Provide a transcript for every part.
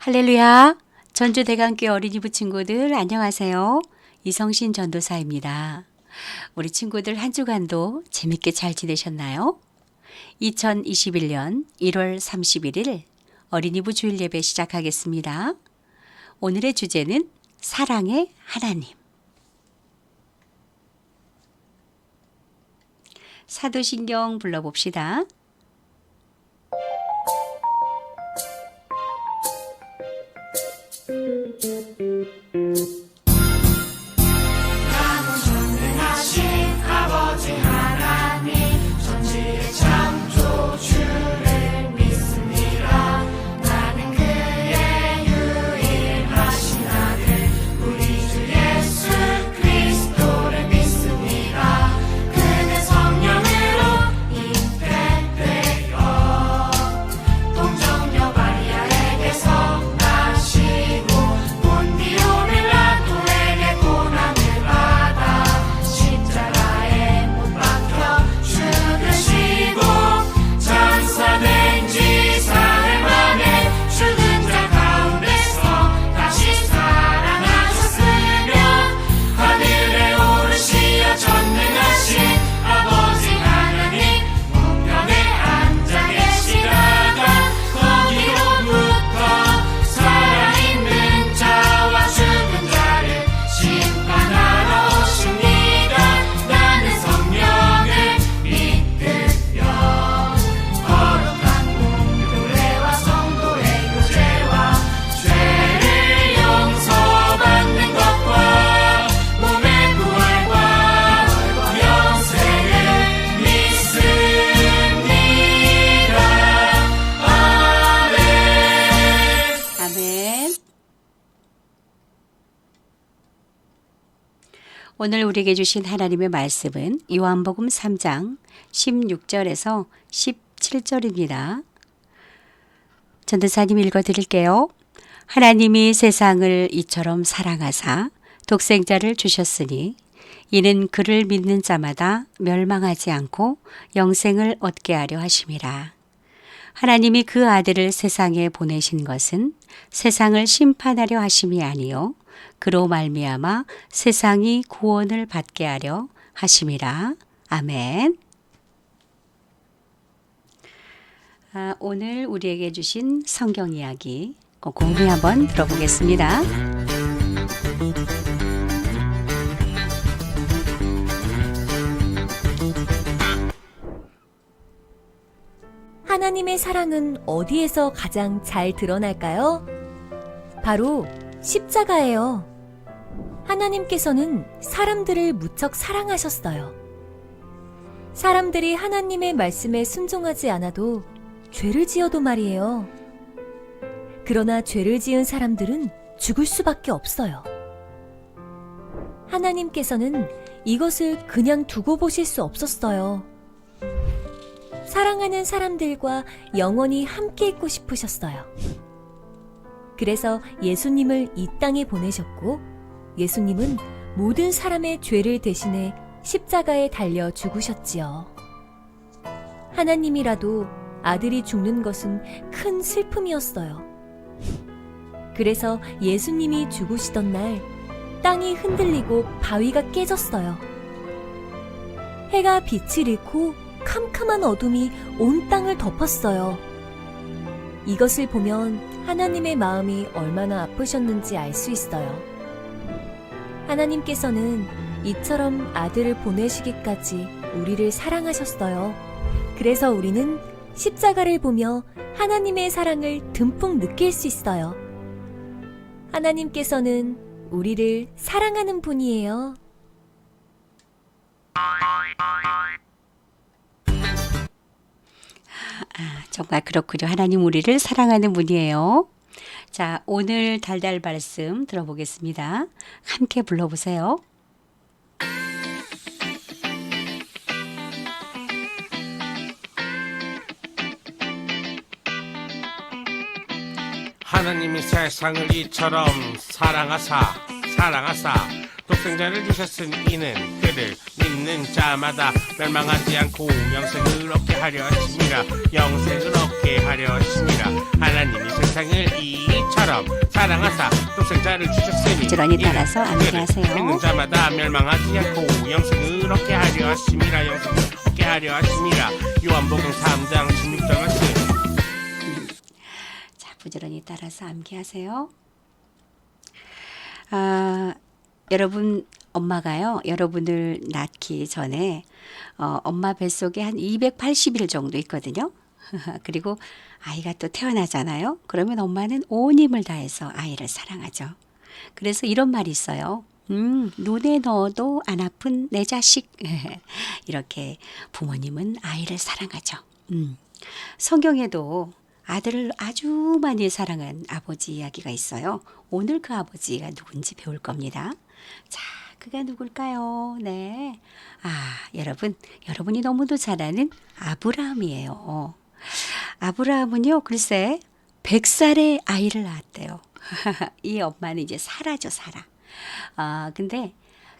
할렐루야! 전주대강교 어린이부 친구들 안녕하세요. 이성신 전도사입니다. 우리 친구들 한 주간도 재밌게 잘 지내셨나요? 2021년 1월 31일 어린이부 주일 예배 시작하겠습니다. 오늘의 주제는 사랑의 하나님. 사도신경 불러봅시다. 나는 전능하신 아버지 하나님 천지의 창조 주를 믿습니다. 나는 그의 유일하신 아들 우리 주 예수 그리스도를 믿습니다. 그는 성령으로 잉태되어 동정녀 마리아에게서 나시고 본디오 빌라도에게 고난을 받아 십자가에 못 박혀 죽으시고 장사된 지 사흘 만에 죽은 자 가운데서 다시 살아나셨으며 하늘에 오르시어 전능하신 아버지 하나님 우편에 앉아 계시다가 거기로부터 살아있는 자와 죽은 자를 심판하러 오십니다. 나는 성령을 믿으며 거룩한 공교회와 성도의 교제와 죄를 용서받는 것과 몸의 부활과 영생을 믿습니다. 아멘. 아멘. 오늘 우리에게 주신 하나님의 말씀은 요한복음 3장 16절에서 17절입니다. 전도사님 읽어드릴게요. 하나님이 세상을 이처럼 사랑하사 독생자를 주셨으니 이는 그를 믿는 자마다 멸망하지 않고 영생을 얻게 하려 하심이라. 하나님이 그 아들을 세상에 보내신 것은 세상을 심판하려 하심이 아니요 그로 말미암아 세상이 구원을 받게 하려 하심이라. 아멘. 오늘 우리에게 주신 성경 이야기 곰곰이 한번 들어보겠습니다. 하나님의 사랑은 어디에서 가장 잘 드러날까요? 바로 십자가예요. 하나님께서는 사람들을 무척 사랑하셨어요. 사람들이 하나님의 말씀에 순종하지 않아도 죄를 지어도 말이에요. 그러나 죄를 지은 사람들은 죽을 수밖에 없어요. 하나님께서는 이것을 그냥 두고 보실 수 없었어요. 사랑하는 사람들과 영원히 함께 있고 싶으셨어요. 그래서 예수님을 이 땅에 보내셨고 예수님은 모든 사람의 죄를 대신해 십자가에 달려 죽으셨지요. 하나님이라도 아들이 죽는 것은 큰 슬픔이었어요. 그래서 예수님이 죽으시던 날 땅이 흔들리고 바위가 깨졌어요. 해가 빛을 잃고 캄캄한 어둠이 온 땅을 덮었어요. 이것을 보면 하나님의 마음이 얼마나 아프셨는지 알 수 있어요. 하나님께서는 이처럼 아들을 보내시기까지 우리를 사랑하셨어요. 그래서 우리는 십자가를 보며 하나님의 사랑을 듬뿍 느낄 수 있어요. 하나님께서는 우리를 사랑하는 분이에요. 정말 그렇군요. 하나님 우리를 사랑하는 분이에요. 자, 오늘 달달 말씀 들어보겠습니다. 함께 불러보세요. 하나님이 세상을 이처럼 사랑하사 독생자를 주셨으니 이는 그를 믿는 믿는 자마다 멸망하지 않고 영생을 얻게 하려 하심이라. 영생을 얻게 하려 하심이라. 하나님이 세상을 이처럼 사랑하사 독생자를 주셨으니 부지런히 따라서 암기하세요. 믿는 자마다 멸망하지 않고 영생을 얻게 하려 하심이라. 영생을 얻게 하려 하심이라. 요한복음 3장 16절 말씀. 자, 부지런히 따라서 암기하세요. 여러분 엄마가요, 여러분을 낳기 전에 엄마 뱃속에 한 280일 정도 있거든요. 그리고 아이가 또 태어나잖아요. 그러면 엄마는 온 힘을 다해서 아이를 사랑하죠. 그래서 이런 말이 있어요. 눈에 넣어도 안 아픈 내 자식. 이렇게 부모님은 아이를 사랑하죠. 성경에도 아들을 아주 많이 사랑한 아버지 이야기가 있어요. 오늘 그 아버지가 누군지 배울 겁니다. 자, 그가 누굴까요? 네. 여러분이 너무도 잘 아는 아브라함이에요. 아브라함은요, 글쎄 100살에 아이를 낳았대요. 이 엄마는 이제 사라죠, 사라. 근데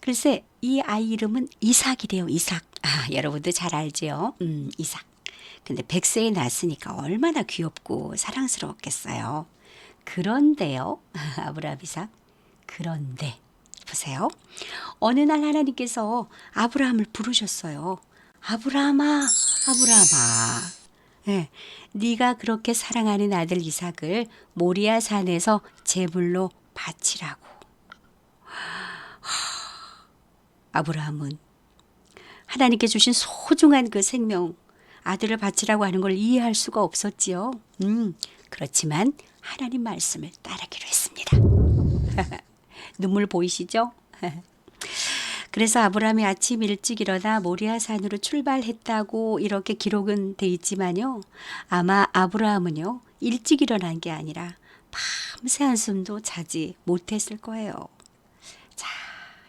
글쎄 이 아이 이름은 이삭이래요, 이삭. 여러분도 잘 알죠? 이삭. 근데 100세에 낳았으니까 얼마나 귀엽고 사랑스러웠겠어요. 그런데요, 아브라함 이삭. 그런데 보세요. 어느 날 하나님께서 아브라함을 부르셨어요. 아브라함아, 아브라함아. 네, 네가 그렇게 사랑하는 아들 이삭을 모리아 산에서 제물로 바치라고. 아브라함은 하나님께 주신 소중한 그 생명, 아들을 바치라고 하는 걸 이해할 수가 없었지요. 그렇지만 하나님 말씀을 따르기로 했습니다. 눈물 보이시죠? 그래서 아브라함이 아침 일찍 일어나 모리아 산으로 출발했다고 이렇게 기록은 돼 있지만요. 아마 아브라함은요, 일찍 일어난 게 아니라 밤새 한숨도 자지 못했을 거예요. 자,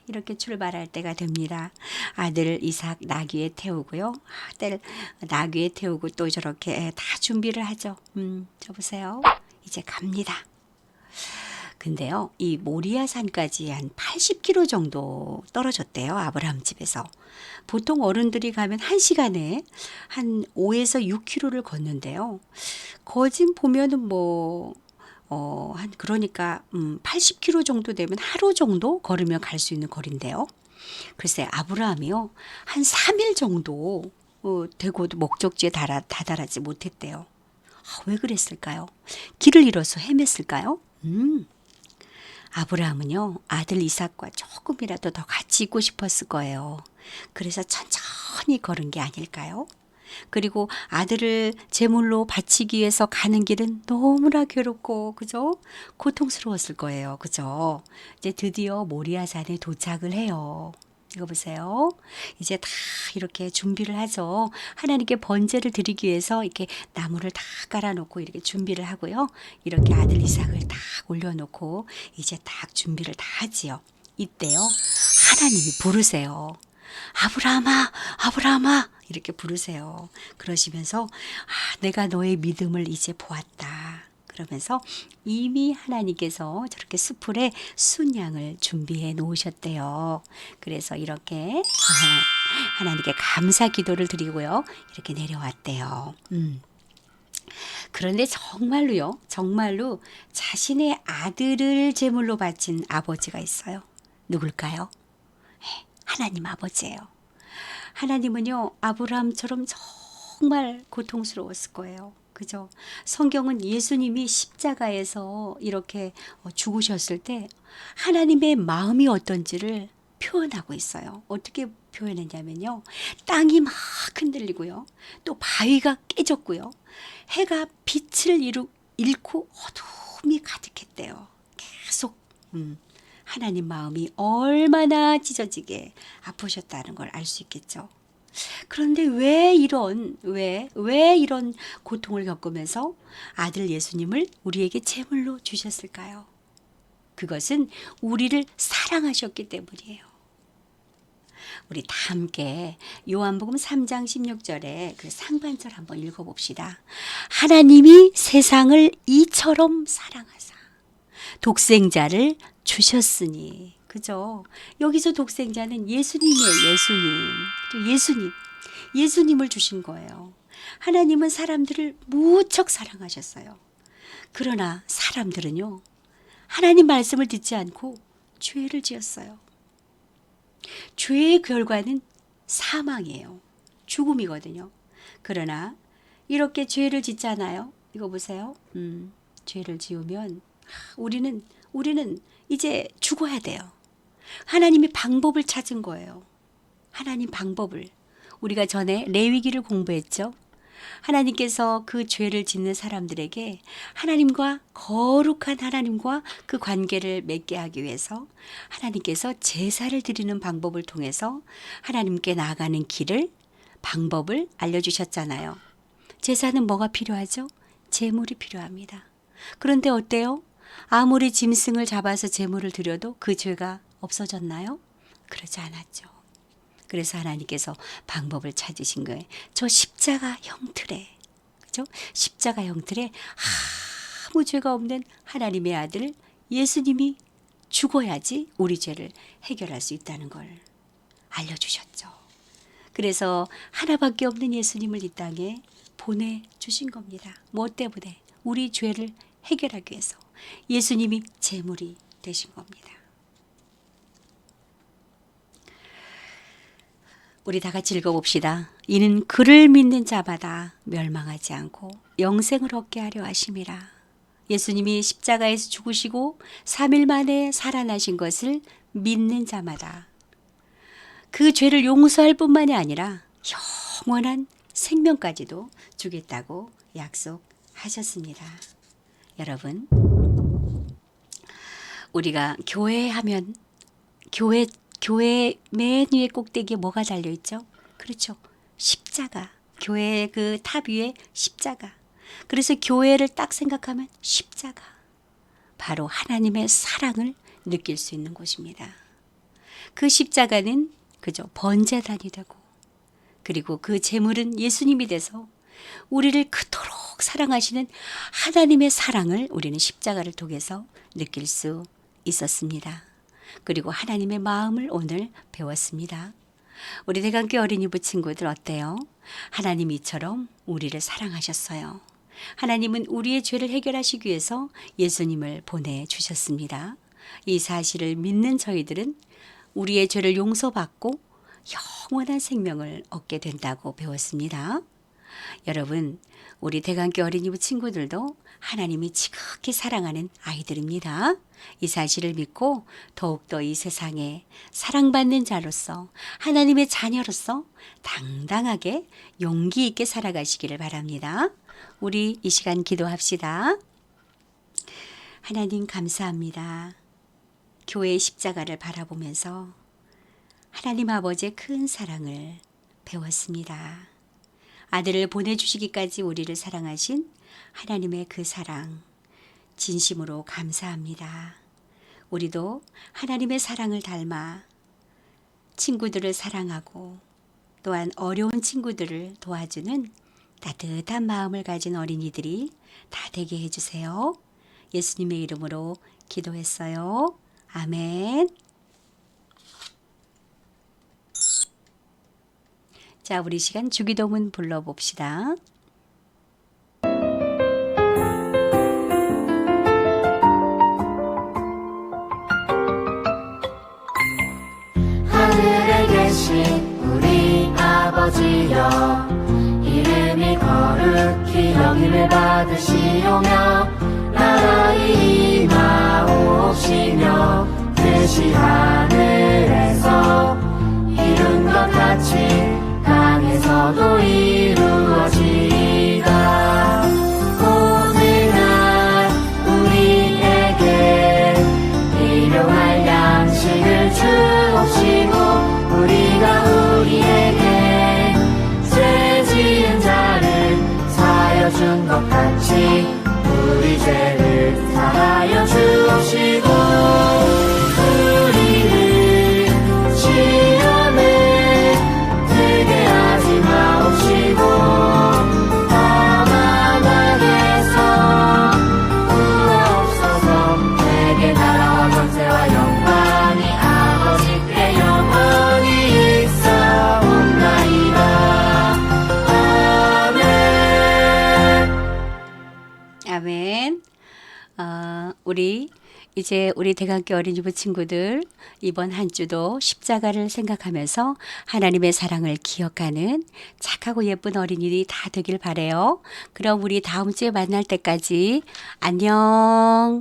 이렇게 출발할 때가 됩니다. 아들 이삭 나귀에 태우고요. 아들 나귀에 태우고 또 저렇게 다 준비를 하죠. 저 보세요. 이제 갑니다. 근데요, 이 모리아 산까지 한 80km 정도 떨어졌대요. 아브라함 집에서. 보통 어른들이 가면 1시간에 한 5에서 6km를 걷는데요. 거진 보면은 그러니까 80km 정도 되면 하루 정도 걸으면 갈 수 있는 거리인데요. 글쎄 아브라함이요, 한 3일 정도 되고도 목적지에 다다르지 못했대요. 왜 그랬을까요? 길을 잃어서 헤맸을까요? 아브라함은요, 아들 이삭과 조금이라도 더 같이 있고 싶었을 거예요. 그래서 천천히 걸은 게 아닐까요? 그리고 아들을 제물로 바치기 위해서 가는 길은 너무나 괴롭고, 그죠? 고통스러웠을 거예요. 그죠? 이제 드디어 모리아산에 도착을 해요. 이거 보세요. 이제 다 이렇게 준비를 하죠. 하나님께 번제를 드리기 위해서 이렇게 나무를 다 깔아놓고 이렇게 준비를 하고요. 이렇게 아들 이삭을 딱 올려놓고 이제 딱 준비를 다 하지요. 이때요, 하나님이 부르세요. 아브라함아, 아브라함아, 이렇게 부르세요. 그러시면서 내가 너의 믿음을 이제 보았다. 그러면서 이미 하나님께서 저렇게 수풀에 순양을 준비해 놓으셨대요. 그래서 이렇게 하나님께 감사 기도를 드리고요, 이렇게 내려왔대요. 그런데 정말로 자신의 아들을 제물로 바친 아버지가 있어요. 누굴까요? 하나님 아버지예요. 하나님은요, 아브라함처럼 정말 고통스러웠을 거예요. 그죠? 성경은 예수님이 십자가에서 이렇게 죽으셨을 때 하나님의 마음이 어떤지를 표현하고 있어요. 어떻게 표현했냐면요, 땅이 막 흔들리고요, 또 바위가 깨졌고요, 해가 빛을 잃고 어둠이 가득했대요. 계속 하나님 마음이 얼마나 찢어지게 아프셨다는 걸 알 수 있겠죠. 그런데 왜 이런 고통을 겪으면서 아들 예수님을 우리에게 제물로 주셨을까요? 그것은 우리를 사랑하셨기 때문이에요. 우리 다 함께 요한복음 3장 16절에 그 상반절 한번 읽어봅시다. 하나님이 세상을 이처럼 사랑하사 독생자를 주셨으니. 그죠? 여기서 독생자는 예수님이에요. 예수님. 예수님을 주신 거예요. 하나님은 사람들을 무척 사랑하셨어요. 그러나 사람들은요, 하나님 말씀을 듣지 않고 죄를 지었어요. 죄의 결과는 사망이에요. 죽음이거든요. 그러나 이렇게 죄를 짓잖아요. 이거 보세요. 죄를 지으면 우리는 이제 죽어야 돼요. 하나님이 방법을 찾은 거예요. 하나님 방법을. 우리가 전에 레위기를 공부했죠. 하나님께서 그 죄를 짓는 사람들에게 하나님과 거룩한 하나님과 그 관계를 맺게 하기 위해서 하나님께서 제사를 드리는 방법을 통해서 하나님께 나아가는 방법을 알려주셨잖아요. 제사는 뭐가 필요하죠? 제물이 필요합니다. 그런데 어때요? 아무리 짐승을 잡아서 제물을 드려도 그 죄가 없어졌나요? 그러지 않았죠. 그래서 하나님께서 방법을 찾으신 거예요. 저 십자가 형틀에, 그죠? 십자가 형틀에 아무 죄가 없는 하나님의 아들 예수님이 죽어야지 우리 죄를 해결할 수 있다는 걸 알려주셨죠. 그래서 하나밖에 없는 예수님을 이 땅에 보내주신 겁니다. 뭐 때문에? 우리 죄를 해결하기 위해서 예수님이 제물이 되신 겁니다. 우리 다 같이 읽어봅시다. 이는 그를 믿는 자마다 멸망하지 않고 영생을 얻게 하려 하심이라. 예수님이 십자가에서 죽으시고 3일 만에 살아나신 것을 믿는 자마다 그 죄를 용서할 뿐만이 아니라 영원한 생명까지도 주겠다고 약속하셨습니다. 여러분, 우리가 교회하면 교회 맨 위에 꼭대기에 뭐가 달려있죠? 그렇죠. 십자가. 교회의 그 탑 위에 십자가. 그래서 교회를 딱 생각하면 십자가. 바로 하나님의 사랑을 느낄 수 있는 곳입니다. 그 십자가는 그저 번제단이 되고 그리고 그 제물은 예수님이 돼서 우리를 그토록 사랑하시는 하나님의 사랑을 우리는 십자가를 통해서 느낄 수 있었습니다. 그리고 하나님의 마음을 오늘 배웠습니다. 우리 대강교 어린이부 친구들 어때요? 하나님 이처럼 우리를 사랑하셨어요. 하나님은 우리의 죄를 해결하시기 위해서 예수님을 보내주셨습니다. 이 사실을 믿는 저희들은 우리의 죄를 용서받고 영원한 생명을 얻게 된다고 배웠습니다. 여러분, 우리 대강교 어린이부 친구들도 하나님이 지극히 사랑하는 아이들입니다. 이 사실을 믿고 더욱더 이 세상에 사랑받는 자로서 하나님의 자녀로서 당당하게 용기 있게 살아가시기를 바랍니다. 우리 이 시간 기도합시다. 하나님 감사합니다. 교회의 십자가를 바라보면서 하나님 아버지의 큰 사랑을 배웠습니다. 아들을 보내주시기까지 우리를 사랑하신 하나님의 그 사랑 진심으로 감사합니다. 우리도 하나님의 사랑을 닮아 친구들을 사랑하고 또한 어려운 친구들을 도와주는 따뜻한 마음을 가진 어린이들이 다 되게 해주세요. 예수님의 이름으로 기도했어요. 아멘. 자, 우리 시간 주기도문 불러봅시다. 하늘에 계신 우리 아버지여, 이름이 거룩히 여김을 받으시오며 나라의 임하옵시며 뜻이 하늘에서 이룬 것 같이 땅에서도 이루어지이다. 오늘날 우리에게 일용할 양식을 주옵시고 우리가 우리에게 죄 지은 자를 사하여 준 것 같이 우리 죄를 사하여 주옵시고 우리를 우리 대강교 어린이부 친구들 이번 한 주도 십자가를 생각하면서 하나님의 사랑을 기억하는 착하고 예쁜 어린이들이 다 되길 바래요. 그럼 우리 다음 주에 만날 때까지 안녕.